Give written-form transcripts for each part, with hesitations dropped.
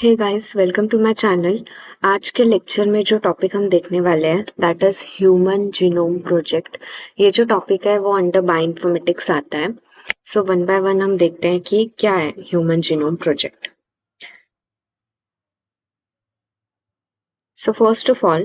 Hey guys, welcome to my channel. आज के lecture में जो टॉपिक हम देखने वाले हैं that is human genome project. ये जो टॉपिक है वो अंडर बायोइन्फॉर्मेटिक्स आता है। सो वन बाय वन हम देखते हैं कि क्या है human genome project. So first of all,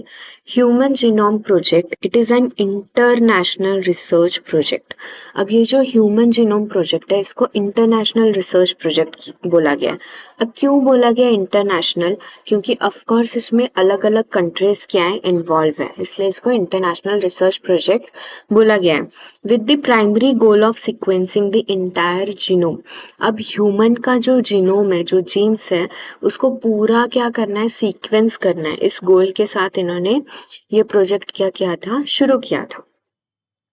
Human Genome Project, it is an international research project. अब ये जो Human Genome Project है इसको इंटरनेशनल रिसर्च प्रोजेक्ट बोला गया है। अब क्यों बोला गया इंटरनेशनल? क्योंकि ऑफ कोर्स इसमें अलग अलग कंट्रीज क्या है इन्वॉल्व है, इसलिए इसको इंटरनेशनल रिसर्च प्रोजेक्ट बोला गया है। With the primary goal of sequencing the entire genome. अब ह्यूमन का जो जीनोम है, जो जीन्स है, उसको पूरा क्या करना है, सीक्वेंस करना है। इस गोल के साथ इन्होंने ये प्रोजेक्ट क्या किया था, शुरू किया था।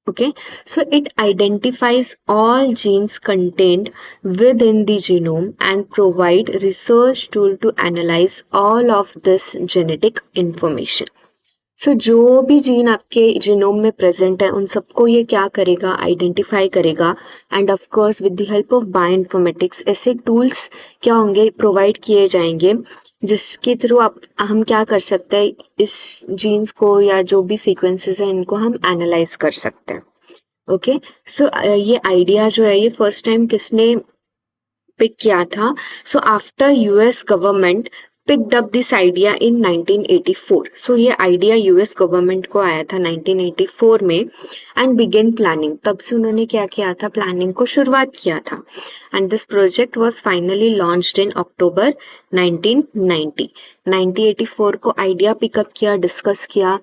Okay, so it identifies all genes contained within the genome and provide research tool to analyze all of this genetic information. So जो भी जीन आपके जीनोम में प्रेजेंट है उन सबको ये क्या करेगा, आइडेंटिफाई करेगा। End of course with the help of bioinformatics ऐसे टूल्स क्या होंगे, प्रोवाइड किए जाएंगे जिसके थ्रू आप हम क्या कर सकते हैं, इस जीन्स को या जो भी सीक्वेंसेस हैं इनको हम एनालाइज कर सकते हैं। ओके, सो ये आइडिया जो है ये फर्स्ट टाइम किसने पिक किया था? So after US government picked up this idea in 1984. So ये आइडिया यूएस गवर्नमेंट को आया था 1984 में एंड बिगेन प्लानिंग। तब से उन्होंने क्या किया था, प्लानिंग को शुरुआत किया था। And this project was finally launched in October 1990। 1984 को आइडिया पिकअप किया, डिस्कस किया।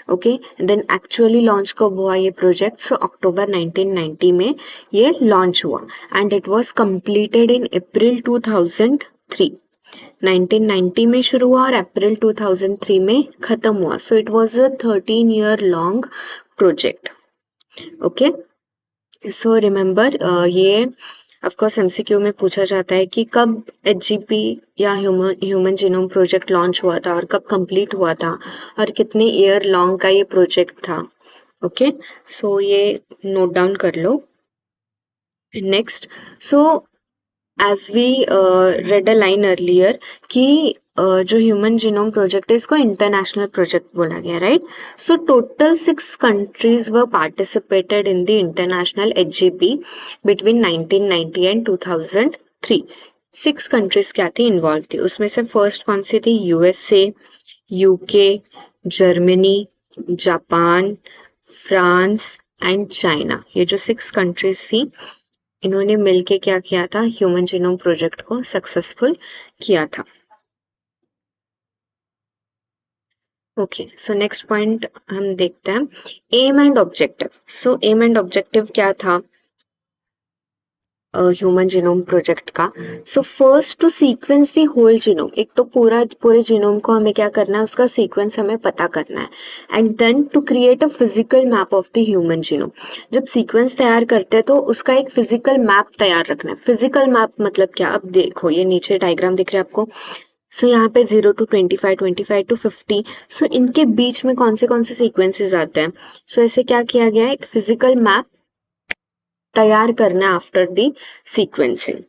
ओके, देन एक्चुअली लॉन्च कब हुआ ये प्रोजेक्ट? सो अक्टूबर 1990 में ये लॉन्च हुआ and it was completed in April 2003। 1990 में शुरू हुआ और अप्रैल 2003 में खत्म हुआ। So it was a 13 year long project. Okay, so remember ये ऑफ कोर्स एमसीक्यू में पूछा जाता है कि कब एचजीपी या ह्यूमन जीनोम प्रोजेक्ट लॉन्च हुआ था और कब कंप्लीट हुआ था और कितने ईयर लॉन्ग का ये प्रोजेक्ट था। ओके, सो ये नोट डाउन कर लो। Next, so as we read a line earlier कि जो ह्यूमन जीनोम प्रोजेक्ट है इसको इंटरनेशनल प्रोजेक्ट बोला गया, right? So total 6 countries were participated in the international HGP between 1990 and 2003। 6 countries क्या थी, इन्वॉल्व थी। उसमें से फर्स्ट कौन सी थी? USA, UK, Germany, Japan, France and China. ये जो 6 कंट्रीज थी इन्होंने मिलके क्या किया था, ह्यूमन जीनोम प्रोजेक्ट को सक्सेसफुल किया था। ओके, सो नेक्स्ट पॉइंट हम देखते हैं, aim and objective. So aim and objective क्या था ह्यूमन जीनोम प्रोजेक्ट का? So first to sequence the whole genome. एक तो पूरे जीनोम को हमें क्या करना है, उसका सीक्वेंस हमें पता करना है। And then to create a physical map of the human genome. जब सीक्वेंस तैयार करते हैं तो उसका एक फिजिकल मैप तैयार रखना है। फिजिकल मैप मतलब क्या? अब देखो ये नीचे डायग्राम दिख रहा है आपको। सो यहाँ पे 0 to 25, 25 to 50। सो इनके बीच में कौन से सीक्वेंसेस आते हैं? सो ऐसे क्या किया गया है, एक फिजिकल मैप तैयार करना after the sequencing.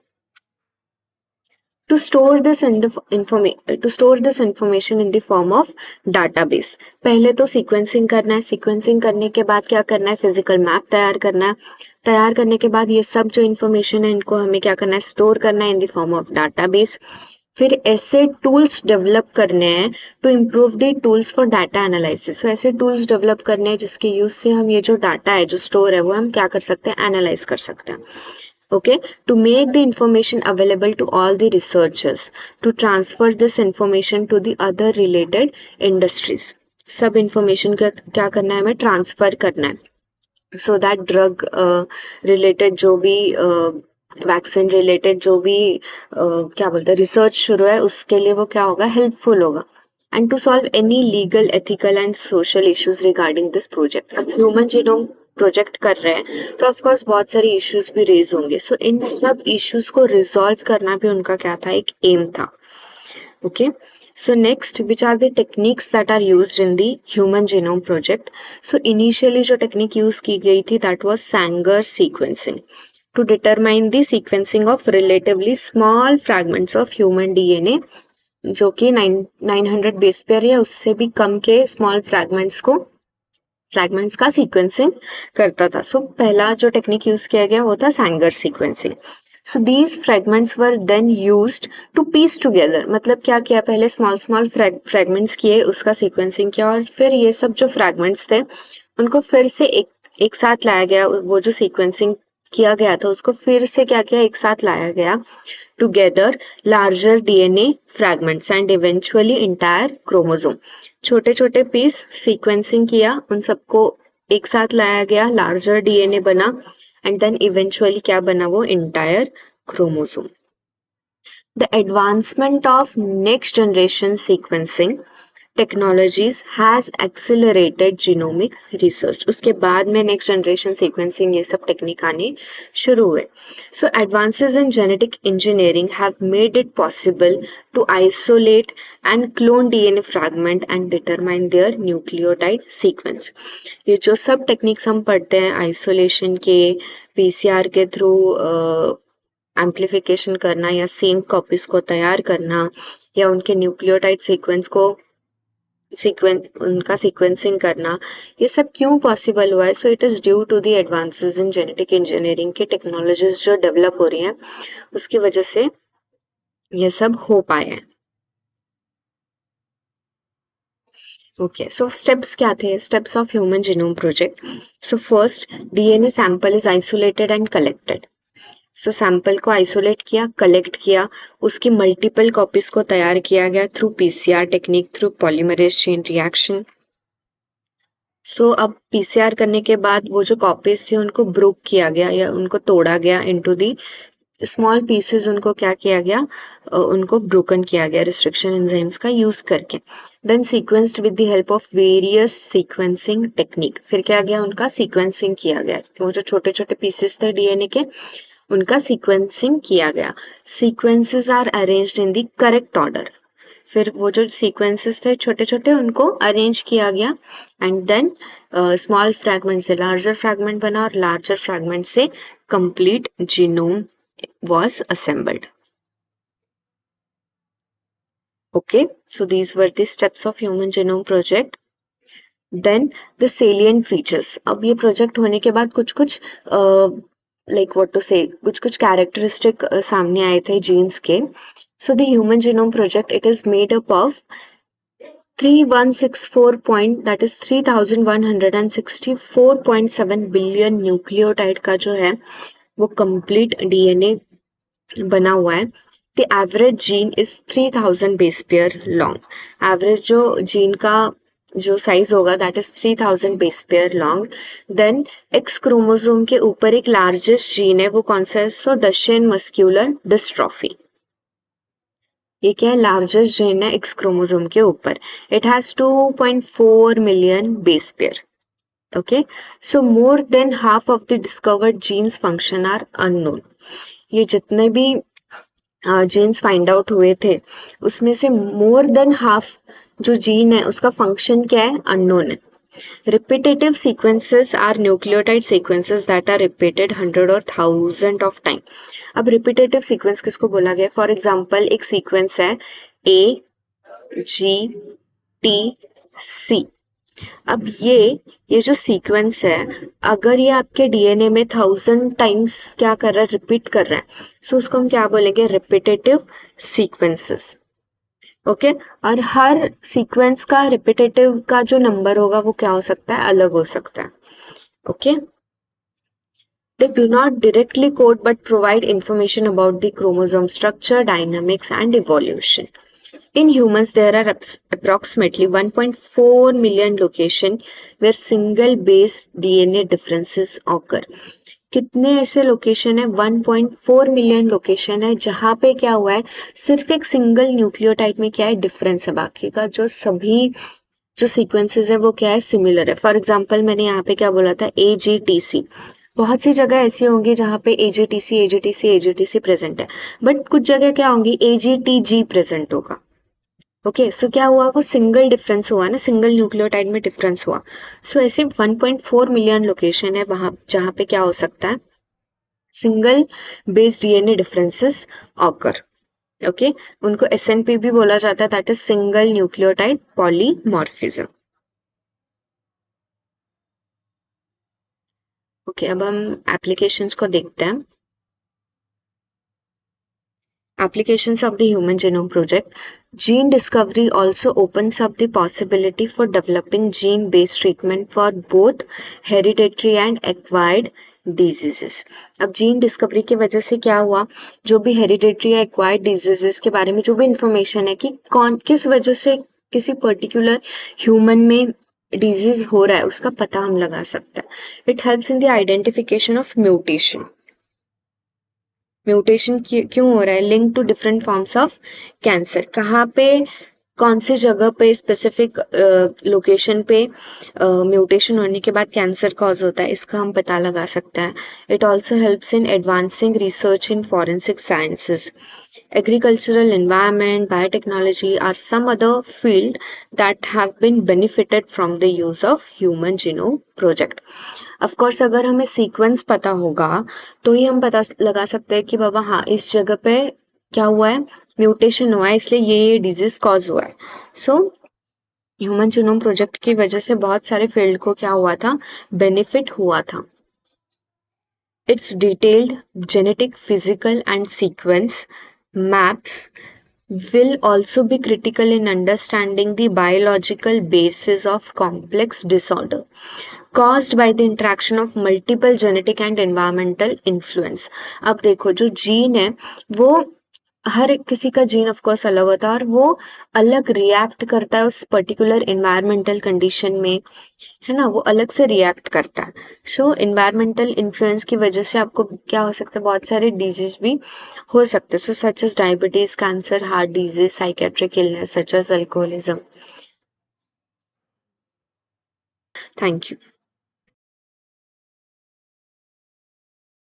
To store this information in the form of database। पहले तो सीक्वेंसिंग करना है, सीक्वेंसिंग करने के बाद क्या करना है, फिजिकल मैप तैयार करना है। तैयार करने के बाद ये सब जो इन्फॉर्मेशन है इनको हमें क्या करना है, स्टोर करना है in the form of database. फिर ऐसे टूल्स डेवलप करने हैं to improve the tools for data analysis. तो ऐसे टूल्स डेवलप करने हैं जिसके यूज से हम ये जो डाटा है, जो स्टोर है, वो हम क्या कर सकते हैं, एनालाइज कर सकते हैं। Okay, to make the information available to all the researchers, to transfer this information to the other related industries। सब information का क्या करना है, हमें ट्रांसफर करना है। so that drug related जो भी वैक्सीन रिलेटेड जो भी क्या बोलते हैं रिसर्च शुरू है उसके लिए वो क्या होगा, हेल्पफुल होगा। And to solve any legal, ethical and social issues regarding this project. अब ह्यूमन जीनोम प्रोजेक्ट कर रहे हैं तो ऑफ कोर्स बहुत सारे इश्यूज भी रेज होंगे। सो इन सब इश्यूज को रिजॉल्व करना भी उनका क्या था, एक एम था। Okay, so next, which are the techniques that are used in the human genome project? So initially जो टेक्निक यूज की गई थी that was Sanger sequencing to determine the sequencing of relatively small fragments of human DNA जो कि 900 base pair या उससे भी कम के स्मॉल फ्रैगमेंट्स का सीक्वेंसिंग करता था. सो पहला जो टेक्निक यूज किया गया वो था Sanger sequencing. So these fragments were then used to piece together. मतलब क्या किया, पहले स्मॉल फ्रैगमेंट्स किए, उसका सीक्वेंसिंग किया, और फिर ये सब जो फ्रैगमेंट्स थे उनको फिर से एक साथ लाया गया. वो जो सीक्वेंसिंग किया गया था उसको फिर से क्या किया, एक साथ लाया गया together larger DNA fragments and eventually entire chromosome. छोटे छोटे पीस सीक्वेंसिंग किया, उन सबको एक साथ लाया गया, लार्जर डीएनए बना, एंड देन इवेंचुअली क्या बना, वो entire chromosome. The advancement of next generation sequencing technologies has accelerated genomic research. उसके बाद में next generation sequencing ये सब टेक्निक आने शुरू हुए. So advances in genetic engineering have made it possible to isolate and clone DNA fragment and determine their nucleotide sequence. ये जो सब टेक्निक्स हम पढ़ते हैं आइसोलेशन के, पीसीआर के थ्रू एम्प्लीफिकेशन करना या सेम कॉपीज को तैयार करना या उनके न्यूक्लियोटाइड उनका सीक्वेंसिंग करना, ये सब क्यों पॉसिबल हुआ है? So it is due to the advances in genetic engineering की टेक्नोलॉजीज जो डेवलप हो रही हैं, उसकी वजह से ये सब हो पाए हैं. ओके, सो स्टेप्स क्या थे? Steps of human genome project. So first, DNA sample is isolated and collected. So sample को आइसोलेट किया, कलेक्ट किया, उसकी मल्टीपल कॉपीज को तैयार किया गया through PCR technique, through polymerase chain reaction. So अब पीसीआर करने के बाद वो जो कॉपीज थी उनको ब्रोक किया गया या उनको तोड़ा गया इनटू दी स्मॉल पीसेस. उनको क्या किया गया, उनको ब्रोकन किया गया रिस्ट्रिक्शन एंजाइम्स का यूज करके. Then sequenced with the help of various sequencing technique. फिर क्या गया, उनका सीक्वेंसिंग किया गया. वो जो छोटे छोटे पीसेस थे डीएनए के, उनका सीक्वेंसिंग किया गया. Sequences are arranged in the correct order. फिर वो जो सीक्वेंसेस थे छोटे छोटे उनको अरेंज किया गया, एंड देन स्मॉल फ्रैगमेंट से लार्जर फ्रैगमेंट बना, और लार्जर फ्रैगमेंट से complete genome was assembled. Okay, so these were the steps of Human Genome Project. Then the salient features. अब ये प्रोजेक्ट होने के बाद कुछ कुछ like what to say, कुछ कुछ कैरेक्टरिस्टिक सामने आए थे जीन्स के. So the Human Genome Project, it is made up of that is 3164.7 billion nucleotide का जो है वो कंप्लीट डीएनए बना हुआ है. The average gene is 3000 base pair long. Average जो जीन का जो साइज होगा that is 3000 base pair long. Then X chromosome के ऊपर एक लार्जेस्ट जीन है, वो कौन सा है? सो डशेन मस्क्यूलर डिस्ट्रॉफी. ये क्या है? लार्जेस्ट जीन है एक्स क्रोमोसोम के ऊपर. It has 2.4 million base pair. Okay, so more than half of the discovered genes function are unknown. ये जितने भी जीन्स फाइंड आउट हुए थे उसमें से मोर देन हाफ जो जीन है उसका फंक्शन क्या है? अननोन है. Repetitive sequences are nucleotide sequences that are repeated 100 और 1000 ऑफ टाइम. अब रिपीटेटिव सीक्वेंस किसको बोला गया? फॉर एग्जाम्पल एक सीक्वेंस है AGTC. अब ये जो सीक्वेंस है, अगर ये आपके डीएनए में 1000 टाइम्स क्या कर रहा है? रिपीट कर रहा है. सो उसको हम क्या बोलेंगे? Repetitive sequences. ओके, और हर सीक्वेंस का रिपीटेटिव का जो नंबर होगा वो क्या हो सकता है? अलग हो सकता है. Okay, they do not directly code but provide information about the chromosome structure, dynamics and evolution. In humans, there are approximately 1.4 million locations where single base DNA differences occur. कितने ऐसे लोकेशन है? 1.4 मिलियन लोकेशन है जहां पे क्या हुआ है? सिर्फ एक सिंगल न्यूक्लियोटाइड में क्या है? डिफरेंस है. बाकी का जो सभी जो सीक्वेंसेस है वो क्या है? सिमिलर है. फॉर एग्जाम्पल मैंने यहाँ पे क्या बोला था? AGTC. बहुत सी जगह ऐसी होंगी जहाँ पे AGTC प्रेजेंट है, बट कुछ जगह क्या होंगी? AGTG प्रेजेंट होगा. ओके, सो क्या हुआ? वो सिंगल डिफरेंस हुआ ना, सिंगल न्यूक्लियोटाइड में डिफरेंस हुआ. सो ऐसे 1.4 मिलियन लोकेशन है वहां जहां पे क्या हो सकता है? Single base DNA differences occur. Okay उनको SNP भी बोला जाता है, that is single nucleotide polymorphism. Okay अब हम एप्लीकेशंस को देखते हैं। Applications of the Human Genome Project. Gene discovery also opens up the possibility for developing gene-based treatment for both hereditary and acquired diseases. अब जीन डिस्कवरी की वजह से क्या हुआ, जो भी हेरिडेटरी या एक्वायर्ड डिजीजेस के बारे में जो भी इंफॉर्मेशन है कि कौन किस वजह से किसी पर्टिकुलर ह्यूमन में डिजीज हो रहा है उसका पता हम लगा सकते हैं। It helps in the identification of mutation. Mutation क्यों हो रहा है, link to different forms of cancer, कहाँ पे कौन सी जगह पे स्पेसिफिक लोकेशन पे म्यूटेशन होने के बाद कैंसर कॉज होता है, इसका हम पता लगा सकते हैं। It also helps in advancing research in forensic sciences. Agricultural, environment, biotechnology are some other field that have been benefited from the use of Human Genome Project. Of course, अगर हमें सीक्वेंस पता होगा तो ही हम पता लगा सकते हैं कि बाबा हाँ इस जगह पे क्या हुआ है, म्यूटेशन हुआ है, इसलिए ये डिजीज कॉज हुआ है। सो ह्यूमन जीनोम प्रोजेक्ट की वजह से बहुत सारे फील्ड को क्या हुआ था, बेनिफिट हुआ था। Its detailed genetic, physical, and sequence maps will also be critical in understanding the biological basis of complex disorder caused by the interaction of multiple genetic and environmental influence. अब देखो जो gene है वो हर एक किसी का जीन ऑफ कोर्स अलग होता है और वो अलग रिएक्ट करता है उस पर्टिकुलर एनवायरमेंटल कंडीशन में, है ना, वो अलग से रिएक्ट करता है। सो एनवायरमेंटल इन्फ्लुएंस की वजह से आपको क्या हो सकता है, बहुत सारे डिजीज भी हो सकते हैं, so such as diabetes, cancer, heart disease, psychiatric illness such as alcoholism. Thank you.